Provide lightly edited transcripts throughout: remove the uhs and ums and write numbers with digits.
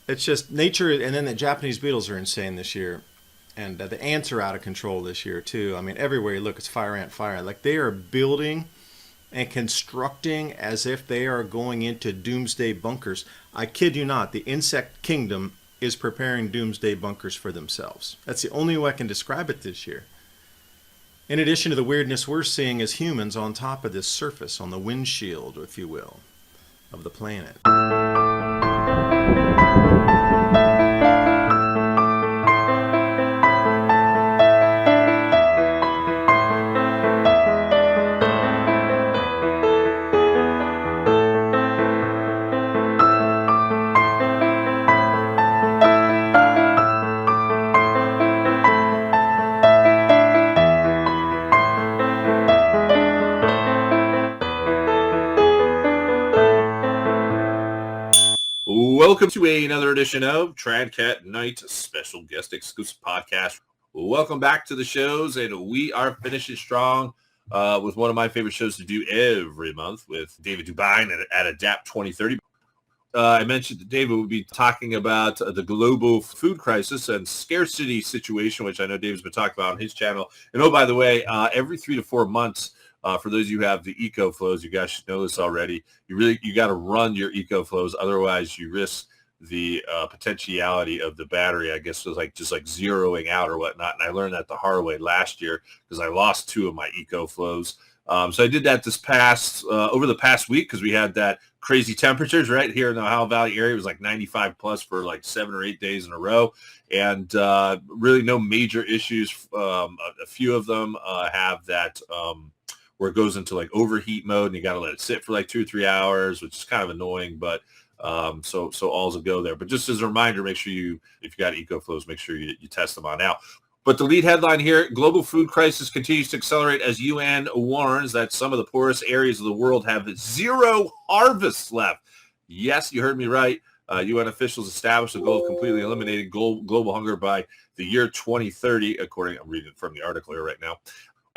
It's just nature, and then the Japanese beetles are insane this year, and the ants are out of control this year too. I mean, everywhere you look, it's fire ant, fire ant. Like they are building and constructing as if they are going into doomsday bunkers. I kid you not, the insect kingdom is preparing doomsday bunkers for themselves. That's the only way I can describe it this year. In addition to the weirdness we're seeing as humans on top of this surface, on the windshield, if you will, of the planet. Welcome to another edition of Tradcat Night special guest exclusive podcast. Welcome back to the shows, and we are finishing strong with one of my favorite shows to do every month with David Dubine at Adapt 2030. I mentioned that David would be talking about the global food crisis and scarcity situation, which I know David's been talking about on his channel. And oh, by the way, every 3 to 4 months, for those of you who have the eco flows, you guys should know this already. You got to run your eco flows, otherwise you risk the potentiality of the battery. I guess it was just like zeroing out or whatnot. And I learned that the hard way last year because I lost 2 of my eco flows. So I did that over the past week because we had that crazy temperatures right here in the Ohio Valley area. It was like 95 plus for like 7 or 8 days in a row, and really no major issues. A few of them have that where it goes into like overheat mode, and you got to let it sit for like 2 or 3 hours, which is kind of annoying, but so all's a go there. But just as a reminder, make sure if you got eco flows, make sure you test them on out. But the lead headline here, global food crisis continues to accelerate as UN warns that some of the poorest areas of the world have 0 harvests left. Yes, you heard me right. UN officials established a goal of completely eliminating global hunger by the year 2030, I'm reading from the article here right now.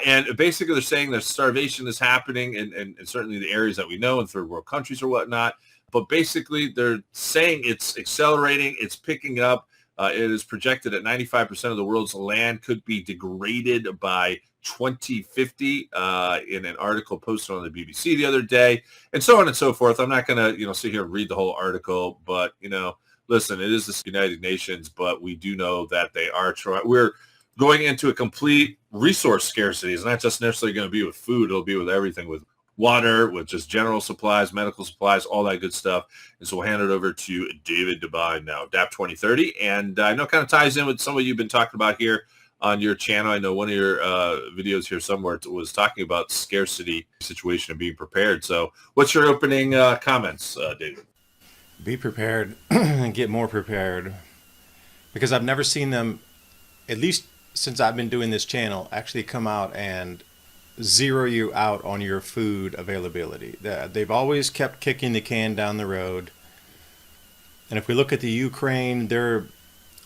And basically they're saying that starvation is happening in certainly the areas that we know in third world countries or whatnot. But basically they're saying it's accelerating, it's picking up. It is projected that 95% of the world's land could be degraded by 2050 in an article posted on the BBC the other day, and so on and so forth. I'm not going to sit here and read the whole article, but listen, it is the United Nations, but we do know that they are trying. We're going into a complete resource scarcity. It's not just necessarily going to be with food. It'll be with everything, with water, with just general supplies, medical supplies, all that good stuff. And so we'll hand it over to David Dubine now, Adapt 2030. And I know it kind of ties in with some of you've been talking about here on your channel. I know one of your videos here somewhere was talking about scarcity situation and being prepared. So what's your opening comments, David? Be prepared and get more prepared, because I've never seen them, at least since I've been doing this channel, actually come out and zero you out on your food availability. They've always kept kicking the can down the road. And if we look at the Ukraine, their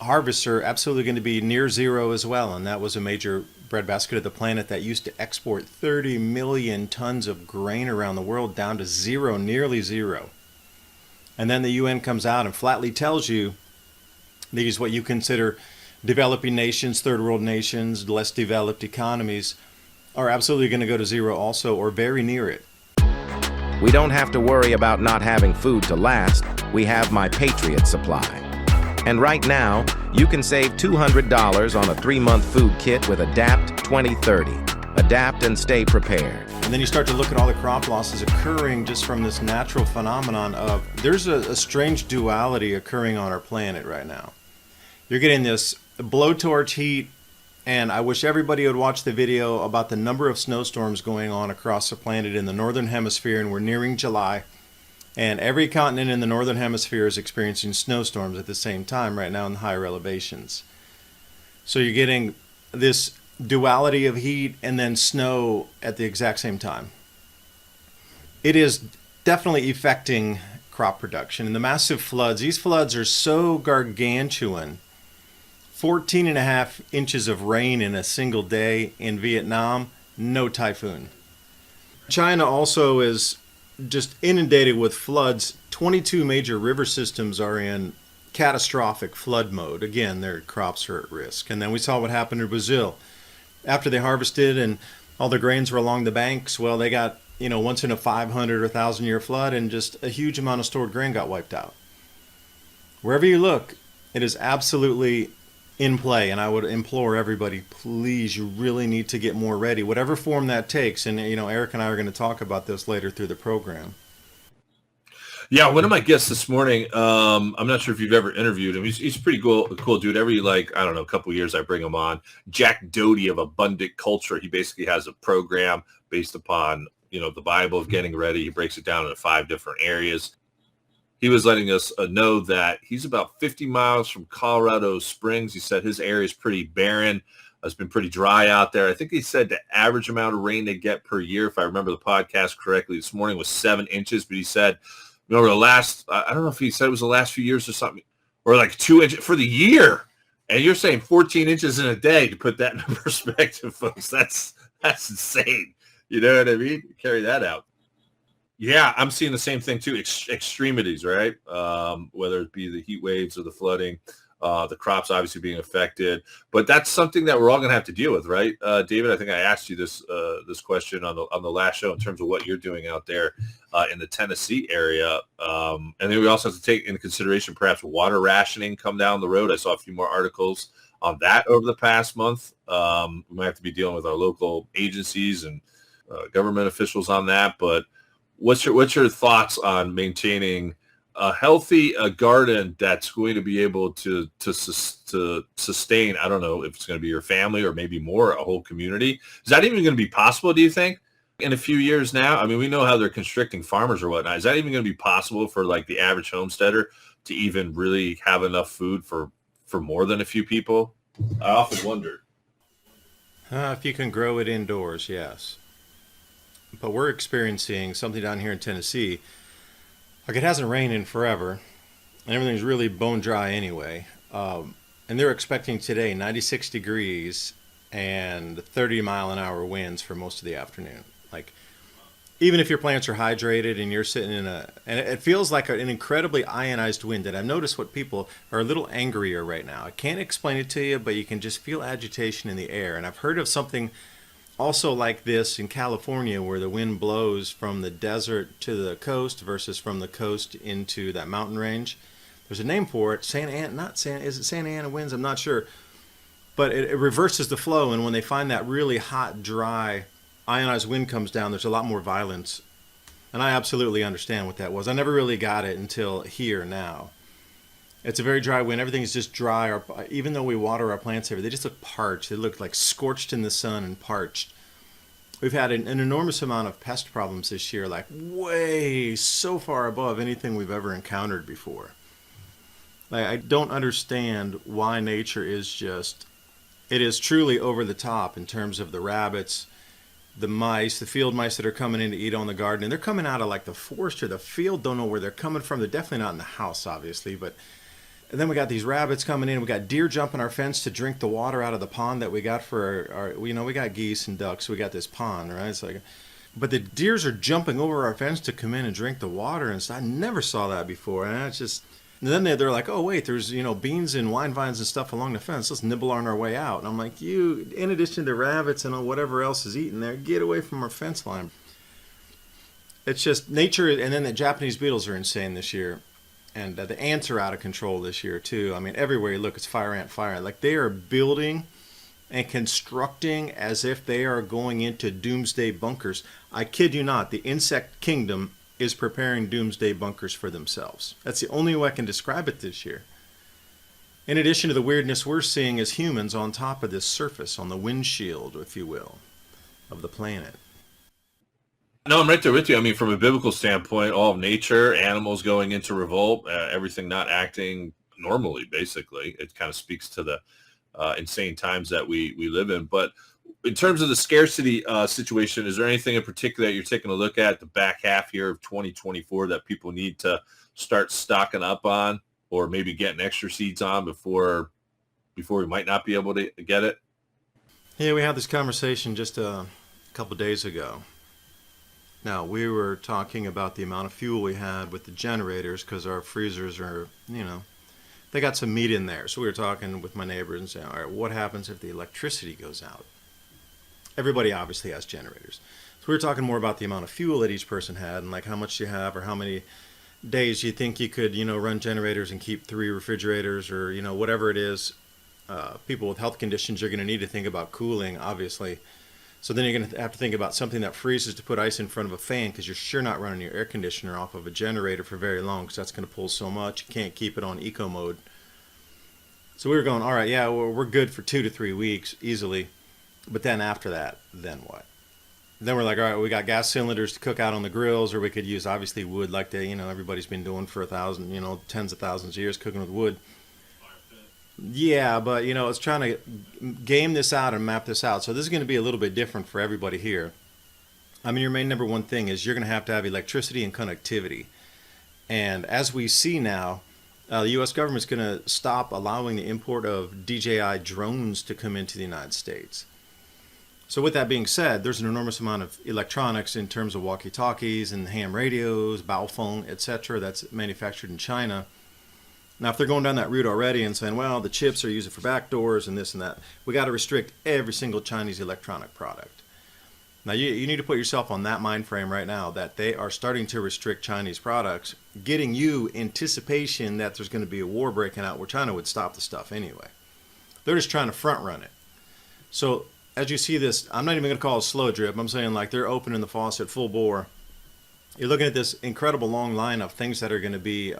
harvests are absolutely going to be near zero as well. And that was a major breadbasket of the planet that used to export 30 million tons of grain around the world, down to zero, nearly zero. And then the UN comes out and flatly tells you these, what you consider developing nations, third world nations, less developed economies, are absolutely going to go to zero also, or very near it. We don't have to worry about not having food to last. We have my Patriot supply. And right now, you can save $200 on a 3-month food kit with Adapt 2030. Adapt and stay prepared. And then you start to look at all the crop losses occurring just from this natural phenomenon of, there's a strange duality occurring on our planet right now. You're getting this blowtorch heat, and I wish everybody would watch the video about the number of snowstorms going on across the planet in the northern hemisphere, and we're nearing July. And every continent in the northern hemisphere is experiencing snowstorms at the same time right now in the higher elevations. So you're getting this duality of heat and then snow at the exact same time. It is definitely affecting crop production. And the massive floods, these floods are so gargantuan. 14.5 inches of rain in a single day in Vietnam, no typhoon. China also is just inundated with floods. 22 major river systems are in catastrophic flood mode. Again, their crops are at risk. And then we saw what happened in Brazil. After they harvested and all the grains were along the banks, well, they got, once in a 500 or 1,000 year flood, and just a huge amount of stored grain got wiped out. Wherever you look, it is absolutely in play, and I would implore everybody, please, you really need to get more ready, whatever form that takes. And, Eric and I are going to talk about this later through the program. Yeah, one of my guests this morning, I'm not sure if you've ever interviewed him. He's a pretty cool dude. Every, couple of years I bring him on. Jack Doty of Abundant Culture. He basically has a program based upon, the Bible of getting ready. He breaks it down into 5 different areas. He was letting us know that he's about 50 miles from Colorado Springs. He said his area is pretty barren. It's been pretty dry out there. I think he said the average amount of rain they get per year, if I remember the podcast correctly, this morning was 7 inches. But he said, over the last, I don't know if he said it was the last few years or something, or like 2 inches for the year. And you're saying 14 inches in a day. To put that in perspective, folks, that's insane. You know what I mean? Carry that out. Yeah, I'm seeing the same thing too. Extremities, right? Whether it be the heat waves or the flooding, the crops obviously being affected. But that's something that we're all going to have to deal with, right? David, I think I asked you this question on the last show in terms of what you're doing out there in the Tennessee area. And then we also have to take into consideration perhaps water rationing come down the road. I saw a few more articles on that over the past month. We might have to be dealing with our local agencies and government officials on that. But what's your thoughts on maintaining a healthy garden that's going to be able to sustain, I don't know if it's going to be your family or maybe more, a whole community? Is that even going to be possible, do you think, in a few years now? I mean, we know how they're constricting farmers or whatnot. Is that even going to be possible for like the average homesteader to even really have enough food for more than a few people? I often wondered. If you can grow it indoors, yes. But we're experiencing something down here in Tennessee. Like, it hasn't rained in forever, and everything's really bone dry anyway. And they're expecting today 96 degrees and 30-mile-an-hour winds for most of the afternoon. Like, even if your plants are hydrated and you're sitting in and it feels like an incredibly ionized wind. And I've noticed what people are a little angrier right now. I can't explain it to you, but you can just feel agitation in the air. And I've heard of something also like this in California, where the wind blows from the desert to the coast versus from the coast into that mountain range. There's a name for it. Is it Santa Ana winds? I'm not sure. But it reverses the flow, and when they find that really hot, dry, ionized wind comes down, there's a lot more violence. And I absolutely understand what that was. I never really got it until here now. It's a very dry wind. Everything's just dry. Even though we water our plants every day, they just look parched. They look like scorched in the sun and parched. We've had an enormous amount of pest problems this year, like way so far above anything we've ever encountered before. Like, I don't understand why nature is it is truly over the top in terms of the rabbits, the mice, the field mice that are coming in to eat on the garden. And they're coming out of like the forest or the field. Don't know where they're coming from. They're definitely not in the house, obviously, but... And then we got these rabbits coming in. We got deer jumping our fence to drink the water out of the pond that we got for our we got geese and ducks. So we got this pond, right? It's like, but the deers are jumping over our fence to come in and drink the water. And so I never saw that before. And it's just, and then they're like, oh, wait, there's, beans and wine vines and stuff along the fence. Let's nibble on our way out. And I'm like, in addition to rabbits and whatever else is eating there, get away from our fence line. It's just nature. And then the Japanese beetles are insane this year. And the ants are out of control this year, too. I mean, everywhere you look, it's fire ant. Like, they are building and constructing as if they are going into doomsday bunkers. I kid you not, the insect kingdom is preparing doomsday bunkers for themselves. That's the only way I can describe it this year. In addition to the weirdness we're seeing as humans on top of this surface, on the windshield, if you will, of the planet. No, I'm right there with you. I mean, from a biblical standpoint, all of nature, animals going into revolt, everything not acting normally, basically. It kind of speaks to the insane times that we live in. But in terms of the scarcity situation, is there anything in particular that you're taking a look at the back half here of 2024 that people need to start stocking up on, or maybe getting extra seeds on before we might not be able to get it? Yeah, we had this conversation just a couple of days ago. Now, we were talking about the amount of fuel we had with the generators because our freezers are, they got some meat in there. So we were talking with my neighbors and saying, all right, what happens if the electricity goes out? Everybody obviously has generators. So we were talking more about the amount of fuel that each person had and like how much you have or how many days you think you could, run generators and keep 3 refrigerators or, whatever it is. People with health conditions, you're going to need to think about cooling, obviously. So then you're going to have to think about something that freezes to put ice in front of a fan because you're sure not running your air conditioner off of a generator for very long because that's going to pull so much. You can't keep it on eco mode. So we were going, all right, yeah, well, we're good for 2 to 3 weeks easily. But then after that, then what? Then we're like, all right, we got gas cylinders to cook out on the grills, or we could use obviously wood like everybody's been doing for 1,000, tens of thousands of years cooking with wood. Yeah, but it's trying to game this out and map this out. So this is going to be a little bit different for everybody here. I mean, your main number one thing is you're going to have electricity and connectivity. And as we see now, the U.S. government's going to stop allowing the import of DJI drones to come into the United States. So with that being said, there's an enormous amount of electronics in terms of walkie-talkies and ham radios, Baofeng, etc. that's manufactured in China. Now, if they're going down that route already and saying, well, the chips are used for backdoors and this and that, we got to restrict every single Chinese electronic product. Now, you need to put yourself on that mind frame right now that they are starting to restrict Chinese products, getting you anticipation that there's going to be a war breaking out where China would stop the stuff anyway. They're just trying to front run it. So as you see this, I'm not even going to call it slow drip. I'm saying like they're opening the faucet full bore. You're looking at this incredible long line of things that are going to be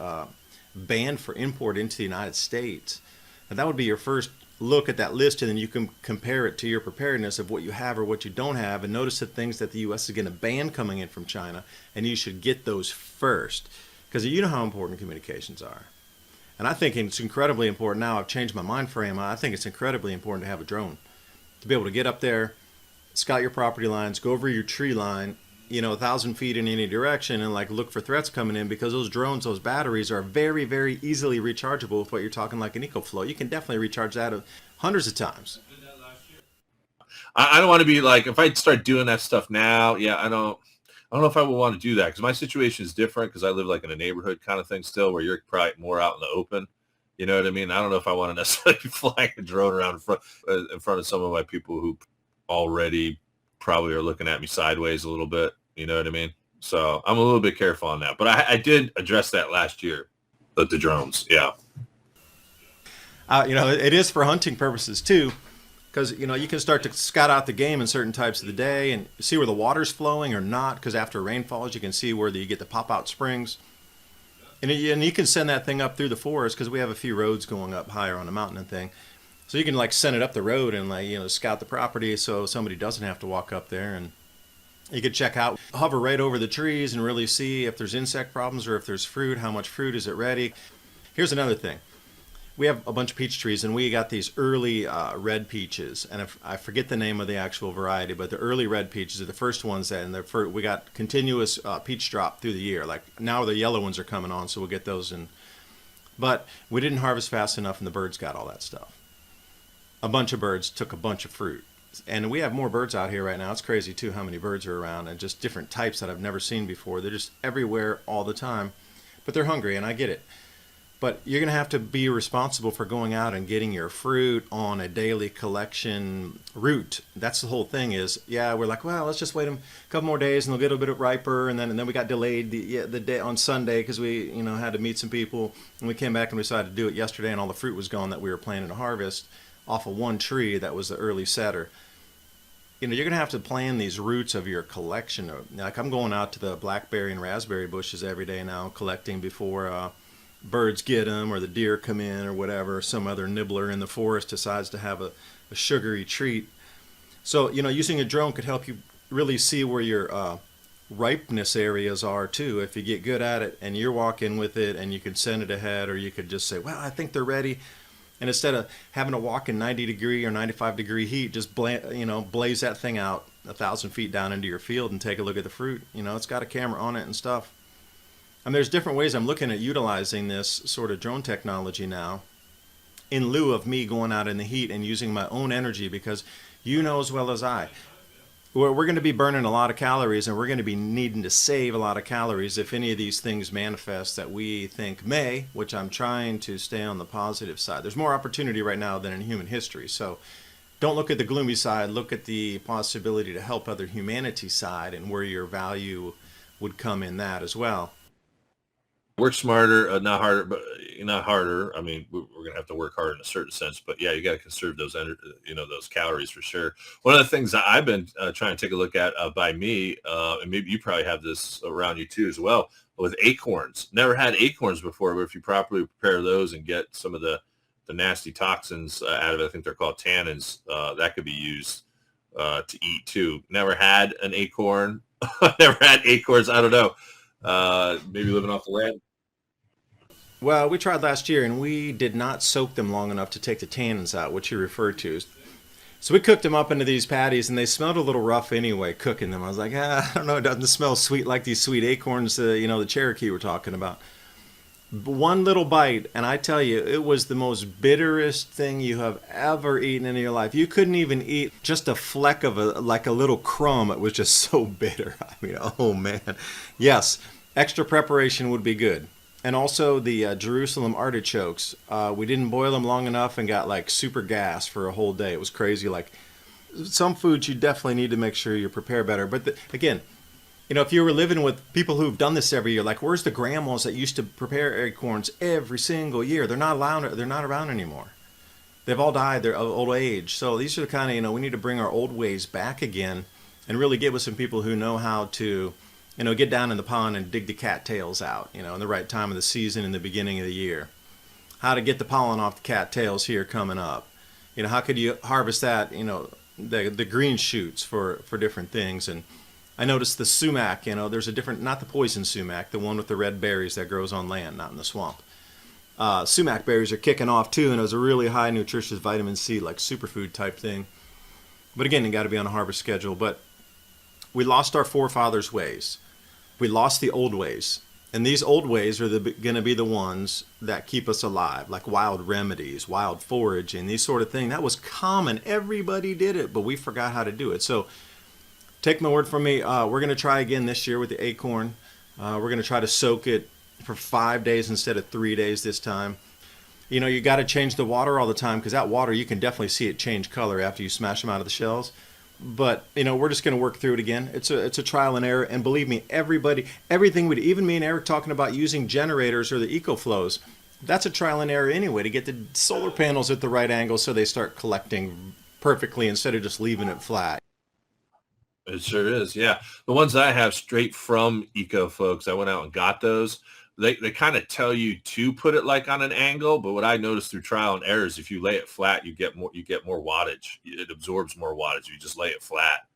banned for import into the United States. And that would be your first look at that list, and then you can compare it to your preparedness of what you have or what you don't have, and notice the things that the U.S. is going to ban coming in from China, and you should get those first, because you know how important communications are. And I think it's incredibly important now. I've changed my mind frame. I think it's incredibly important to have a drone, to be able to get up there, scout your property lines, go over your tree line, 1,000 feet in any direction, and like look for threats coming in, because those drones, those batteries are very, very easily rechargeable with what you're talking like an EcoFlow. You can definitely recharge that hundreds of times. I don't want to be like, if I start doing that stuff now, I don't know if I would want to do that, because my situation is different, because I live like in a neighborhood kind of thing still, where you're probably more out in the open. You know what I mean? I don't know if I want to necessarily be flying a drone around in front of some of my people who already probably are looking at me sideways a little bit. You know what I mean? So I'm a little bit careful on that. But I did address that last year, the drones. Yeah. It is for hunting purposes too, because you can start to scout out the game in certain types of the day and see where the water's flowing or not, because after rain falls you can see where you get the pop-out springs. And you can send that thing up through the forest, because we have a few roads going up higher on the mountain and thing. So you can like send it up the road and scout the property so somebody doesn't have to walk up there, and you could check out, hover right over the trees and really see if there's insect problems or if there's fruit, how much fruit is it ready. Here's another thing. We have a bunch of peach trees, and we got these early red peaches, and if I forget the name of the actual variety, but the early red peaches are the first ones we got continuous peach drop through the year. Like now the yellow ones are coming on, so we'll get those in. But we didn't harvest fast enough, and the birds got all that stuff. A bunch of birds took a bunch of fruit. And we have more birds out here right now. It's crazy too how many birds are around, and just different types that I've never seen before. They're just everywhere all the time. But they're hungry, and I get it. But you're going to have to be responsible for going out and getting your fruit on a daily collection route. That's the whole thing is, we're like, well, let's just wait them a couple more days and they'll get a bit riper. And then we got delayed the day on Sunday because we had to meet some people. And we came back and we decided to do it yesterday, and all the fruit was gone that we were planning to harvest off of one tree that was the early setter. You're going to have to plan these routes of your collection. Like I'm going out to the blackberry and raspberry bushes every day now, collecting before birds get them or the deer come in or whatever. Some other nibbler in the forest decides to have a sugary treat. So, using a drone could help you really see where your ripeness areas are too. If you get good at it and you're walking with it, and you can send it ahead, or you could just say, well, I think they're ready. And instead of having to walk in 90 degree or 95 degree heat, just blaze that thing out 1,000 feet down into your field and take a look at the fruit. It's got a camera on it and stuff. And there's different ways I'm looking at utilizing this sort of drone technology now, in lieu of me going out in the heat and using my own energy, because as well as I, we're going to be burning a lot of calories, and we're going to be needing to save a lot of calories if any of these things manifest that we think may, which I'm trying to stay on the positive side. There's more opportunity right now than in human history. So don't look at the gloomy side, look at the possibility to help other humanity side and where your value would come in that as well. Work smarter, not harder, but not harder. I mean, we're going to have to work hard in a certain sense, but yeah, you got to conserve those, those calories for sure. One of the things that I've been trying to take a look at by me, and maybe you probably have this around you too as well, with acorns. Never had acorns before, but if you properly prepare those and get some of the nasty toxins out of it, I think they're called tannins, that could be used to eat too. Never had an acorn. Never had acorns. I don't know. Maybe living off the land. Well, we tried last year and we did not soak them long enough to take the tannins out, which you referred to. So we cooked them up into these patties and they smelled a little rough anyway, cooking them. I was like, I don't know, it doesn't smell sweet like these sweet acorns, the Cherokee we're talking about. One little bite, and I tell you, it was the most bitterest thing you have ever eaten in your life. You couldn't even eat just a fleck of like a little crumb. It was just so bitter. I mean, oh man. Yes, extra preparation would be good. And also the Jerusalem artichokes. We didn't boil them long enough and got like super gas for a whole day. It was crazy. Like some foods you definitely need to make sure you prepare better. But again, if you were living with people who've done this every year, like where's the grandmas that used to prepare acorns every single year? They're not allowed. They're not around anymore. They've all died. They're of old age. So these are the kind of we need to bring our old ways back again, and really get with some people who know how to, get down in the pond and dig the cattails out, in the right time of the season in the beginning of the year. How to get the pollen off the cattails here coming up. How could you harvest that? The green shoots for different things. And I noticed the sumac, there's a different, not the poison sumac, the one with the red berries that grows on land, not in the swamp. Sumac berries are kicking off too, and it was a really high nutritious vitamin C, like superfood type thing. But again, you got to be on a harvest schedule. But we lost our forefathers' ways. We lost the old ways. And these old ways are going to be the ones that keep us alive, like wild remedies, wild foraging, these sort of things. That was common. Everybody did it, but we forgot how to do it. So take my word from me. We're going to try again this year with the acorn. We're going to try to soak it for 5 days instead of 3 days this time. You got to change the water all the time because that water, you can definitely see it change color after you smash them out of the shells. But, we're just going to work through it again. It's a trial and error. And believe me, everything even me and Eric talking about using generators or the EcoFlows, that's a trial and error anyway to get the solar panels at the right angle so they start collecting perfectly instead of just leaving it flat. It sure is, yeah. The ones I have straight from Eco folks, I went out and got those. They kind of tell you to put it like on an angle, but what I noticed through trial and error is if you lay it flat, you get more wattage. It absorbs more wattage. You just lay it flat.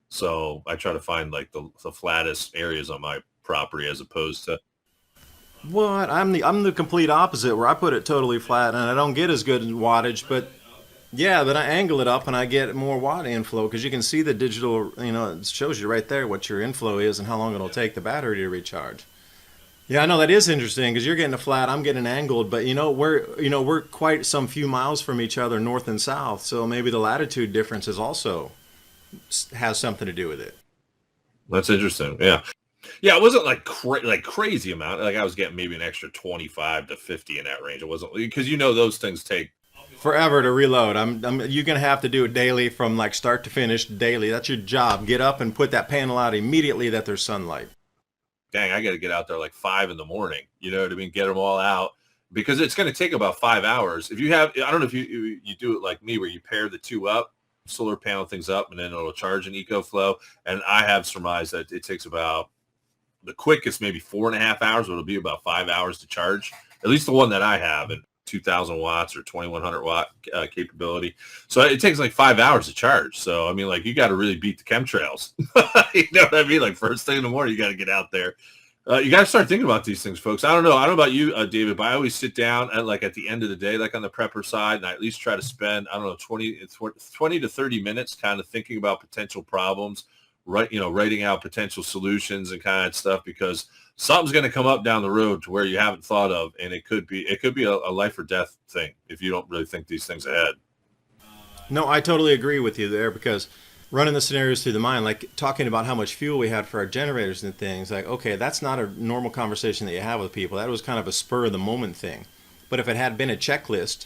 So I try to find like the flattest areas on my property as opposed to. What? I'm the complete opposite where I put it totally flat and I don't get as good wattage, but yeah, then I angle it up and I get more watt inflow because you can see the digital, it shows you right there what your inflow is and how long it'll take the battery to recharge. Yeah, I know that is interesting because you're getting a flat, I'm getting angled, but we're quite some few miles from each other, north and south, so maybe the latitude difference is also has something to do with it. That's interesting. Yeah, it wasn't like crazy amount. Like I was getting maybe an extra 25 to 50 in that range. It wasn't because those things take forever to reload. You're gonna have to do it daily from like start to finish daily. That's your job. Get up and put that panel out immediately that there's sunlight. Dang, I got to get out there like 5 a.m. You know what I mean? Get them all out because it's going to take about 5 hours. If you have, I don't know if you do it like me where you pair the two up, solar panel things up, and then it'll charge an EcoFlow. And I have surmised that it takes about the quickest, maybe 4.5 hours, but it'll be about 5 hours to charge. At least the one that I have, and 2,000 watts or 2,100 watt capability. So it takes like 5 hours to charge. So, I mean, like you got to really beat the chemtrails. You know what I mean? Like first thing in the morning, you got to get out there. You got to start thinking about these things, folks. I don't know about you, David, but I always sit down at the end of the day, like on the prepper side, and I at least try to spend, 20 to 30 minutes kind of thinking about potential problems, writing out potential solutions and kind of stuff, because something's going to come up down the road to where you haven't thought of, and it could be a life or death thing if you don't really think these things ahead. No, I totally agree with you there because running the scenarios through the mind, like talking about how much fuel we had for our generators and things, like, okay, that's not a normal conversation that you have with people. That was kind of a spur of the moment thing. But if it had been a checklist,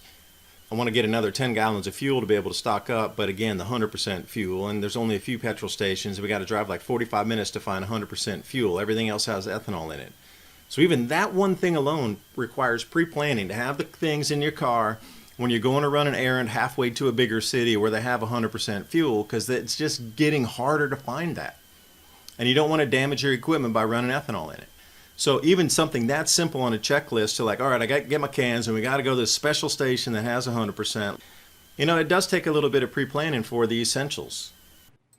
I want to get another 10 gallons of fuel to be able to stock up, but again, the 100% fuel, and there's only a few petrol stations. We got to drive like 45 minutes to find 100% fuel. Everything else has ethanol in it. So even that one thing alone requires pre-planning to have the things in your car when you're going to run an errand halfway to a bigger city where they have 100% fuel, because it's just getting harder to find that. And you don't want to damage your equipment by running ethanol in it. So even something that simple on a checklist to like, all right, I got to get my cans and we got to go to this special station that has 100%. You know, it does take a little bit of pre-planning for the essentials.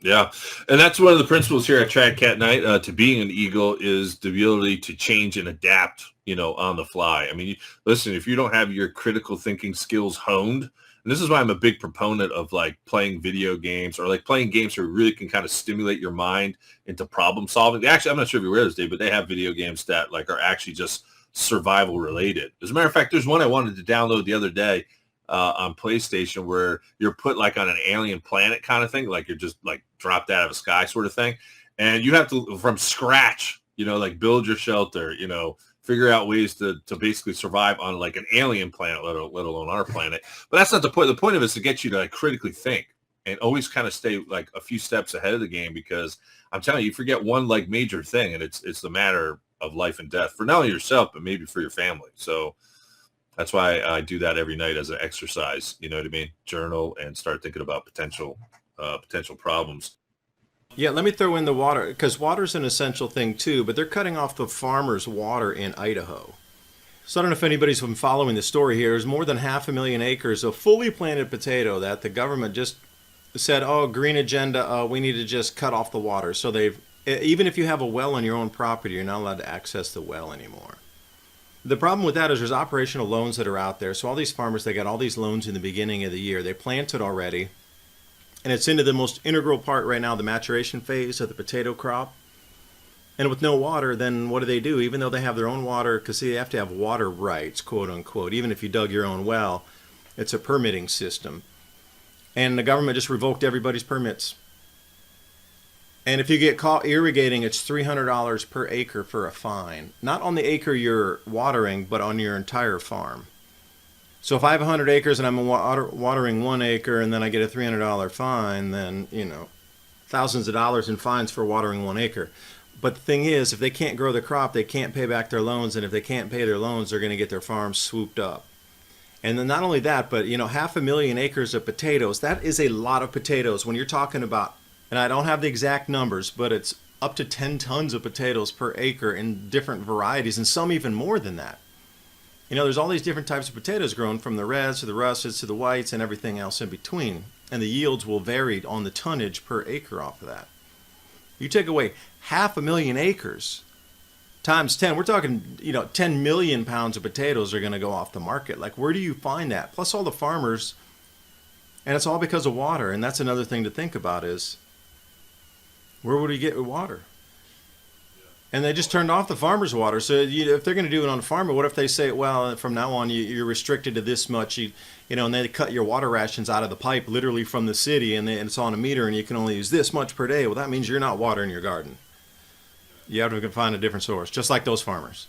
Yeah, and that's one of the principles here at Trad Cat Night to being an Eagle is the ability to change and adapt, you know, on the fly. I mean, listen, if you don't have your critical thinking skills honed, and this is why I'm a big proponent of like playing video games or like playing games where you really can kind of stimulate your mind into problem solving. Actually, I'm not sure if you're aware of this, Dave, but they have video games that like are actually just survival related. As a matter of fact, there's one I wanted to download the other day on PlayStation where you're put like on an alien planet kind of thing, like you're just like dropped out of a sky sort of thing, and you have to from scratch, you know, like build your shelter, you know, figure out ways to basically survive on like an alien planet, let alone our planet. But that's not the point. The point of it is to get you to like critically think and always kind of stay like a few steps ahead of the game, because I'm telling you, you forget one like major thing, and it's the matter of life and death for not only yourself but maybe for your family. So that's why I do that every night as an exercise. You know what I mean? Journal and start thinking about potential problems. Yeah, let me throw in the water, because water's an essential thing too, but they're cutting off the farmers' water in Idaho. So I don't know if anybody's been following the story here. There's more than 500,000 acres of fully planted potato that the government just said, oh, green agenda, we need to just cut off the water. So they've, even if you have a well on your own property, you're not allowed to access the well anymore. The problem with that is there's operational loans that are out there. So all these farmers, they got all these loans in the beginning of the year. They planted already. And it's into the most integral part right now, the maturation phase of the potato crop. And with no water, then what do? Even though they have their own water, because they have to have water rights, quote unquote. Even if you dug your own well, it's a permitting system. And the government just revoked everybody's permits. And if you get caught irrigating, it's $300 per acre for a fine. Not on the acre you're watering, but on your entire farm. So if I have 100 acres and I'm watering 1 acre and then I get a $300 fine, then, you know, thousands of dollars in fines for watering 1 acre. But the thing is, if they can't grow the crop, they can't pay back their loans. And if they can't pay their loans, they're going to get their farms swooped up. And then not only that, but, you know, 500,000 acres of potatoes, that is a lot of potatoes when you're talking about, and I don't have the exact numbers, but it's up to 10 tons of potatoes per acre in different varieties, and some even more than that. You know, there's all these different types of potatoes grown, from the reds to the russets to the whites and everything else in between. And the yields will vary on the tonnage per acre off of that. You take away 500,000 acres times 10, we're talking, you know, 10 million pounds of potatoes are going to go off the market. Like, where do you find that? Plus all the farmers, and it's all because of water. And that's another thing to think about is, where would we get water? And they just turned off the farmer's water. So if they're going to do it on a farm, what if they say, well, from now on you're restricted to this much, you know, and they cut your water rations out of the pipe literally from the city, and it's on a meter, and you can only use this much per day. Well, that means you're not watering your garden. You have to find a different source, just like those farmers.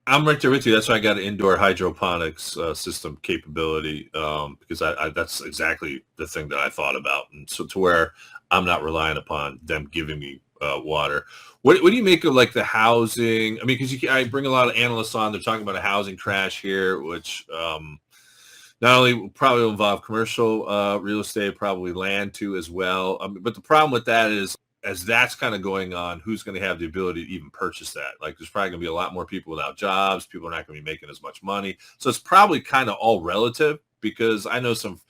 I'm right there with you. That's why I got an indoor hydroponics system capability, because I that's exactly the thing that I thought about, and so to where I'm not relying upon them giving me water. What do you make of like the housing? I mean, because I bring a lot of analysts on. They're talking about a housing crash here, which not only probably will involve commercial real estate, probably land too as well. But the problem with that is, as that's kind of going on, who's going to have the ability to even purchase that? Like, there's probably going to be a lot more people without jobs. People are not going to be making as much money. So it's probably kind of all relative, because I know some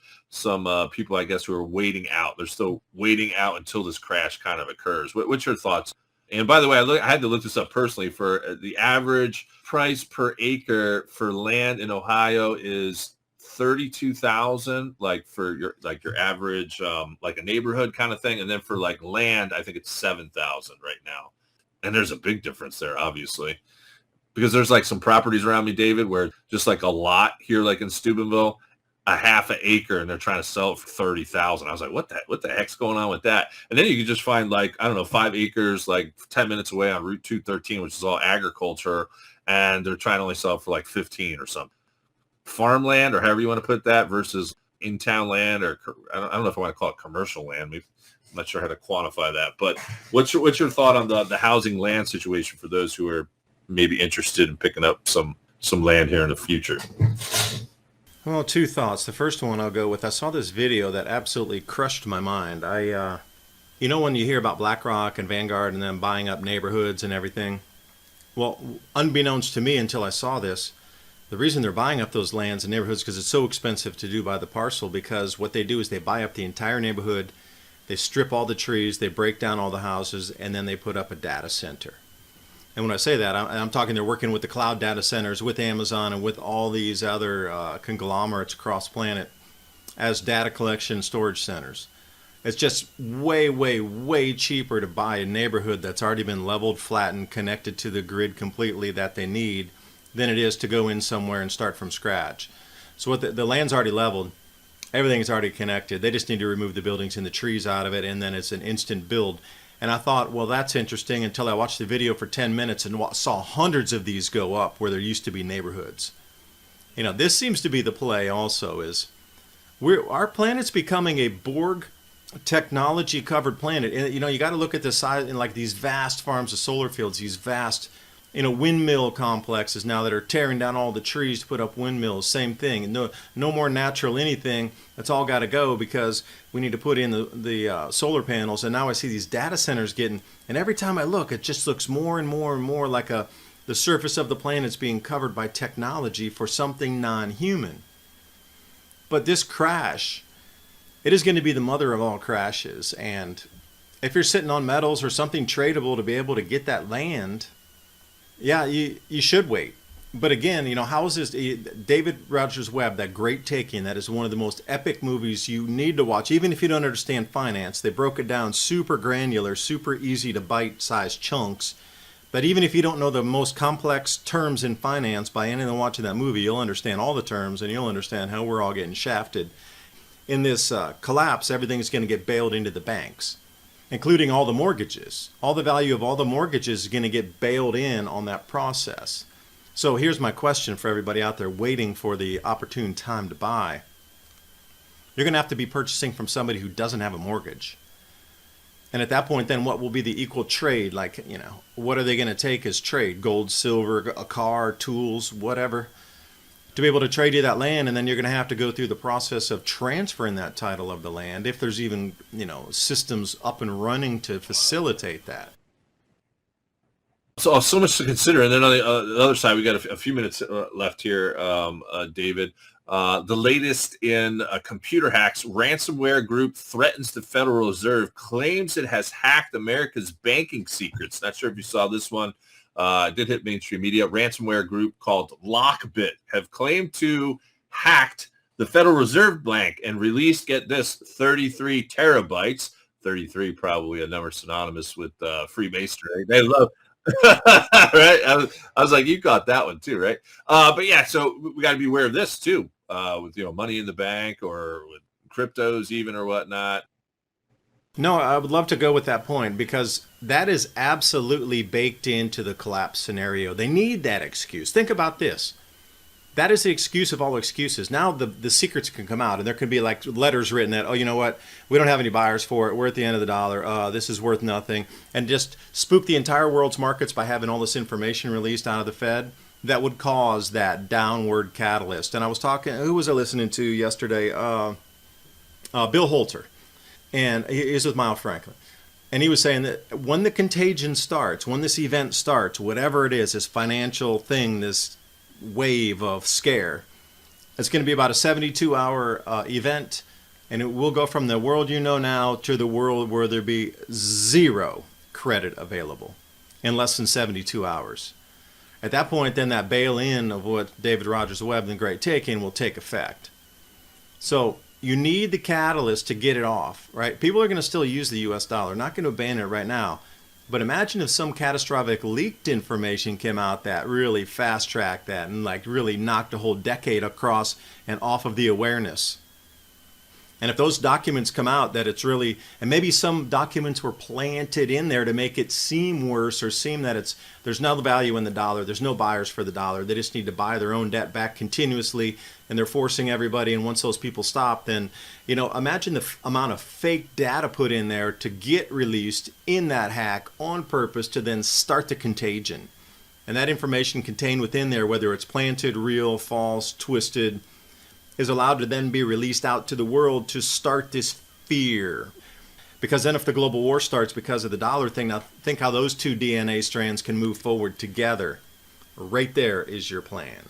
people, I guess, who are waiting out. They're still waiting out until this crash kind of occurs. What's your thoughts? And by the way, I had to look this up personally. For the average price per acre for land in Ohio is $32,000, like for your average like a neighborhood kind of thing, and then for like land, I think it's $7,000 right now. And there's a big difference there, obviously, because there's like some properties around me, David, where just like a lot here, like in Steubenville, a half an acre and they're trying to sell it for 30,000. I was like, what the heck's going on with that? And then you could just find like, I don't know, 5 acres, like 10 minutes away on Route 213, which is all agriculture. And they're trying to only sell it for like 15 or something. Farmland, or however you want to put that, versus in-town land, or I don't know if I want to call it commercial land. Maybe, I'm not sure how to quantify that. But what's your thought on the housing land situation for those who are maybe interested in picking up some land here in the future? Well, two thoughts. The first one I'll go with, I saw this video that absolutely crushed my mind. You know when you hear about BlackRock and Vanguard and them buying up neighborhoods and everything? Well, unbeknownst to me until I saw this, the reason they're buying up those lands and neighborhoods because it's so expensive to do by the parcel, because what they do is they buy up the entire neighborhood, they strip all the trees, they break down all the houses, and then they put up a data center. And when I say that, I'm talking they're working with the cloud data centers, with Amazon, and with all these other conglomerates across the planet as data collection storage centers. It's just way, way, way cheaper to buy a neighborhood that's already been leveled, flattened, connected to the grid completely that they need than it is to go in somewhere and start from scratch. So what the land's already leveled, everything's already connected. They just need to remove the buildings and the trees out of it, and then it's an instant build. And I thought, well, that's interesting until I watched the video for 10 minutes and saw hundreds of these go up where there used to be neighborhoods. You know, this seems to be the play also, is our planet's becoming a Borg technology covered planet. And, you know, you got to look at the size in like these vast farms of solar fields, these vast, you know, windmill complexes now that are tearing down all the trees to put up windmills. Same thing. No more natural anything. That's all got to go because we need to put in the solar panels. And now I see these data centers getting, and every time I look, it just looks more and more and more like the surface of the planet's being covered by technology for something non-human. But this crash, it is going to be the mother of all crashes. And if you're sitting on metals or something tradable to be able to get that land, yeah, you should wait. But again, you know, how is this? David Rogers Webb, that great taking, that is one of the most epic movies you need to watch, even if you don't understand finance. They broke it down super granular, super easy to bite-sized chunks. But even if you don't know the most complex terms in finance, by anything watching that movie, you'll understand all the terms and you'll understand how we're all getting shafted. In this collapse, everything's going to get bailed into the banks, including all the mortgages. All the value of all the mortgages is going to get bailed in on that process. So here's my question for everybody out there waiting for the opportune time to buy. You're going to have to be purchasing from somebody who doesn't have a mortgage. And at that point, then what will be the equal trade? Like, you know, what are they going to take as trade? Gold, silver, a car, tools, whatever, to be able to trade you that land. And then you're going to have to go through the process of transferring that title of the land, if there's even, you know, systems up and running to facilitate that. So much to consider. And then on the other side, we got a few minutes left here, David. The latest in computer hacks, ransomware group threatens the Federal Reserve, claims it has hacked America's banking secrets. Not sure if you saw this one. It did hit mainstream media. Ransomware group called Lockbit have claimed to hacked the Federal Reserve Bank and released, get this, 33 terabytes. 33 probably a number synonymous with Freemasonry. They love right? I was like, you got that one too, right? But yeah, so we got to be aware of this too, with, you know, money in the bank or with cryptos even or whatnot. No, I would love to go with that point because that is absolutely baked into the collapse scenario. They need that excuse. Think about this. That is the excuse of all excuses. Now the secrets can come out and there can be like letters written that, oh, you know what? We don't have any buyers for it. We're at the end of the dollar. This is worth nothing. And just spook the entire world's markets by having all this information released out of the Fed. That would cause that downward catalyst. And I was talking, who was I listening to yesterday? Bill Holter. And he's with Miles Franklin. And he was saying that when the contagion starts, when this event starts, whatever it is, this financial thing, this wave of scare, it's going to be about a 72-hour event. And it will go from the world you know now to the world where there be zero credit available in less than 72 hours. At that point, then that bail-in of what David Rogers Webb and the Great Taking will take effect. So you need the catalyst to get it off, right? People are going to still use the U.S. dollar, not going to abandon it right now. But imagine if some catastrophic leaked information came out that really fast-tracked that and like really knocked a whole decade across and off of the awareness. And if those documents come out that it's really, and maybe some documents were planted in there to make it seem worse or seem that there's no value in the dollar, there's no buyers for the dollar, they just need to buy their own debt back continuously, and they're forcing everybody, and once those people stop, then, imagine the amount of fake data put in there to get released in that hack on purpose to then start the contagion. And that information contained within there, whether it's planted, real, false, twisted, is allowed to then be released out to the world to start this fear. Because then if the global war starts because of the dollar thing, now think how those two DNA strands can move forward together. Right there is your plan.